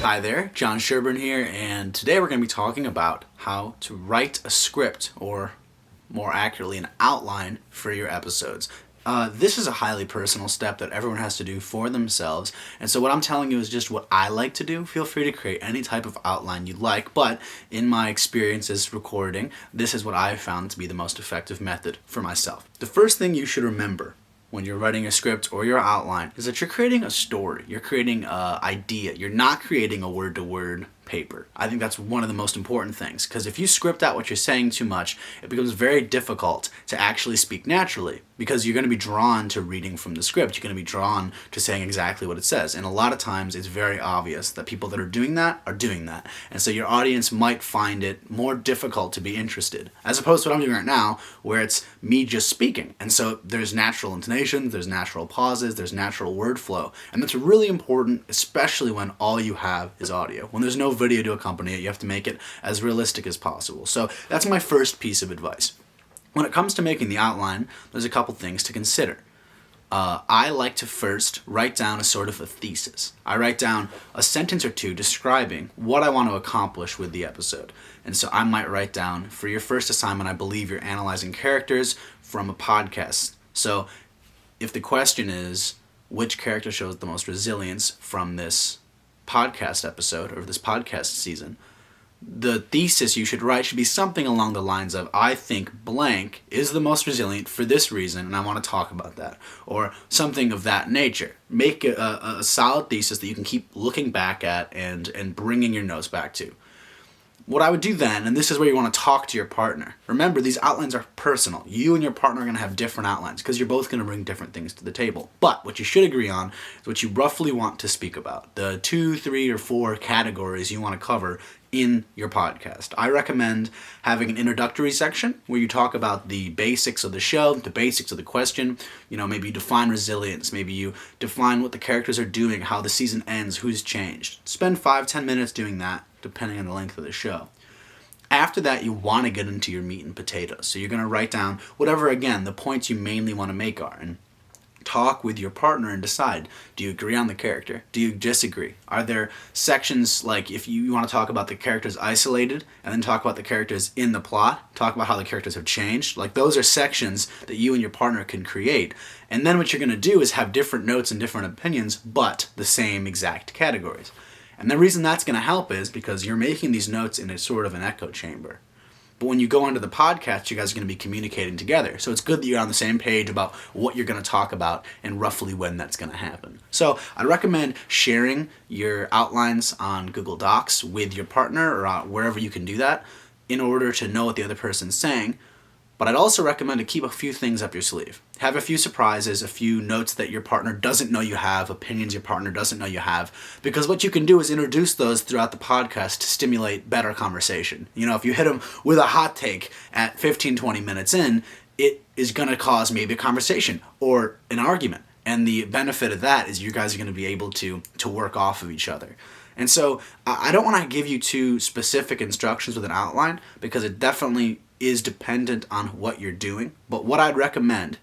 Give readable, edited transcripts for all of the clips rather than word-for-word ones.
Hi there, John Sherburne here, and today we're going to be talking about how to write a script, or more accurately, an outline for your episodes. This is a highly personal step that everyone has to do for themselves, and so what I'm telling you is just what I like to do. Feel free to create any type of outline you like, but in my experiences recording, this is what I've found to be the most effective method for myself. The first thing you should remember when you're writing a script or your outline is that you're creating a story. You're creating an idea. You're not creating a word-to-word paper. I think that's one of the most important things, because if you script out what you're saying too much, it becomes very difficult to actually speak naturally, because you're going to be drawn to reading from the script. You're going to be drawn to saying exactly what it says, and a lot of times it's very obvious that people that are doing that, and so your audience might find it more difficult to be interested, as opposed to what I'm doing right now, where it's me just speaking, and so there's natural intonations, there's natural pauses, there's natural word flow, and that's really important, especially when all you have is audio. When there's no video to accompany it, you have to make it as realistic as possible. So that's my first piece of advice. When it comes to making the outline, there's a couple things to consider. I like to first write down a sort of a thesis. I write down a sentence or two describing what I want to accomplish with the episode. And so I might write down, for your first assignment, I believe you're analyzing characters from a podcast. So if the question is, which character shows the most resilience from this podcast episode or this podcast season, the thesis you should write should be something along the lines of, I think blank is the most resilient for this reason, and I want to talk about that, or something of that nature. Make a solid thesis that you can keep looking back at and bringing your notes back to. What I would do then, and this is where you want to talk to your partner. Remember, these outlines are personal. You and your partner are going to have different outlines because you're both going to bring different things to the table. But what you should agree on is what you roughly want to speak about. The 2, 3, or 4 categories you want to cover in your podcast. I recommend having an introductory section where you talk about the basics of the show, the basics of the question. Maybe you define resilience. Maybe you define what the characters are doing, how the season ends, who's changed. Spend 5-10 minutes doing that, depending on the length of the show. After that, you want to get into your meat and potatoes. So you're going to write down whatever, again, the points you mainly want to make are, and talk with your partner and decide, do you agree on the character? Do you disagree? Are there sections, like if you want to talk about the characters isolated and then talk about the characters in the plot, talk about how the characters have changed, like those are sections that you and your partner can create. And then what you're going to do is have different notes and different opinions, but the same exact categories. And the reason that's going to help is because you're making these notes in a sort of an echo chamber. But when you go onto the podcast, you guys are going to be communicating together. So it's good that you're on the same page about what you're going to talk about and roughly when that's going to happen. So I'd recommend sharing your outlines on Google Docs with your partner or wherever you can do that in order to know what the other person's saying. But I'd also recommend to keep a few things up your sleeve. Have a few surprises, a few notes that your partner doesn't know you have, opinions your partner doesn't know you have, because what you can do is introduce those throughout the podcast to stimulate better conversation. If you hit them with a hot take at 15-20 minutes in, it is going to cause maybe a conversation or an argument. And the benefit of that is you guys are going to be able to work off of each other. And so I don't want to give you too specific instructions with an outline, because it definitely is dependent on what you're doing. But what I'd recommend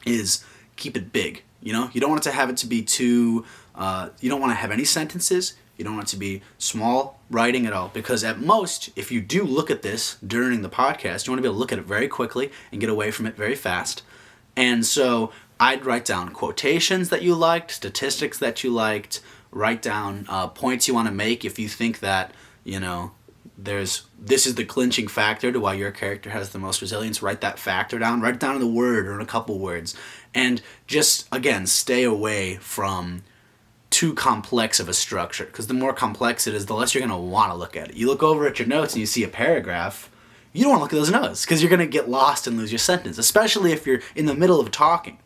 is keep it big. You don't want it to have it to be too, you don't want to have any sentences. You don't want it to be small writing at all, because at most, if you do look at this during the podcast, you want to be able to look at it very quickly and get away from it very fast. And so I'd write down quotations that you liked, statistics that you liked, write down points you want to make if you think that, this is the clinching factor to why your character has the most resilience. Write that factor down. Write it down in a word or in a couple words. And just, again, stay away from too complex of a structure, because the more complex it is, the less you're going to want to look at it. You look over at your notes and you see a paragraph, you don't want to look at those notes because you're going to get lost and lose your sentence, especially if you're in the middle of talking.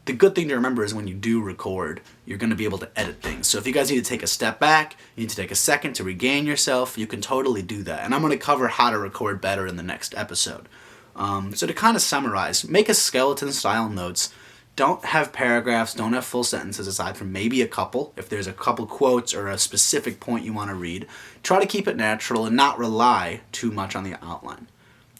The good thing to remember is when you do record, you're going to be able to edit things. So if you guys need to take a step back, you need to take a second to regain yourself, you can totally do that. And I'm going to cover how to record better in the next episode. So to kind of summarize, make a skeleton style notes. Don't have paragraphs, don't have full sentences aside from maybe a couple. If there's a couple quotes or a specific point you want to read, try to keep it natural and not rely too much on the outline.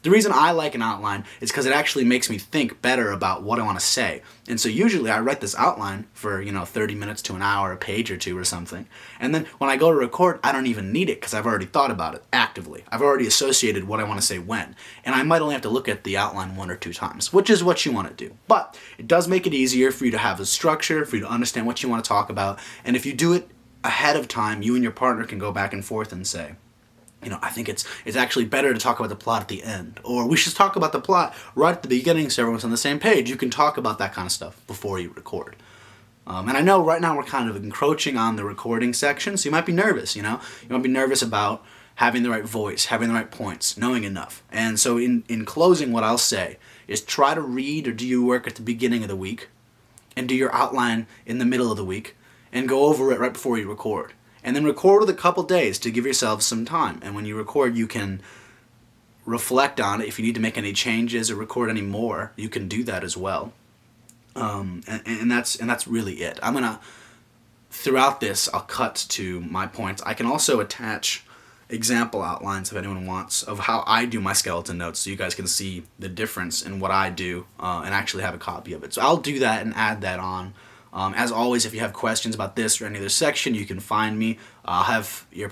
The reason I like an outline is because it actually makes me think better about what I want to say. And so usually I write this outline for 30 minutes to an hour, a page or two or something. And then when I go to record, I don't even need it because I've already thought about it actively. I've already associated what I want to say when. And I might only have to look at the outline 1 or 2 times, which is what you want to do. But it does make it easier for you to have a structure, for you to understand what you want to talk about. And if you do it ahead of time, you and your partner can go back and forth and say, I think it's actually better to talk about the plot at the end. Or we should talk about the plot right at the beginning so everyone's on the same page. You can talk about that kind of stuff before you record. And I know right now we're kind of encroaching on the recording section, so you might be nervous, You might be nervous about having the right voice, having the right points, knowing enough. And so in closing, what I'll say is try to read or do your work at the beginning of the week and do your outline in the middle of the week and go over it right before you record. And then record with a couple days to give yourself some time. And when you record, you can reflect on it. If you need to make any changes or record any more, you can do that as well. And that's really it. Throughout this, I'll cut to my points. I can also attach example outlines if anyone wants of how I do my skeleton notes so you guys can see the difference in what I do and actually have a copy of it. So I'll do that and add that on. As always, if you have questions about this or any other section, you can find me. I'll have your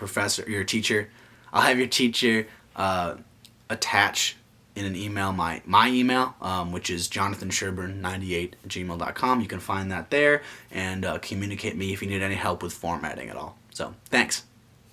teacher attach in an email my email, which is jonathansherburn98@gmail.com. You can find that there and communicate me if you need any help with formatting at all. So, thanks.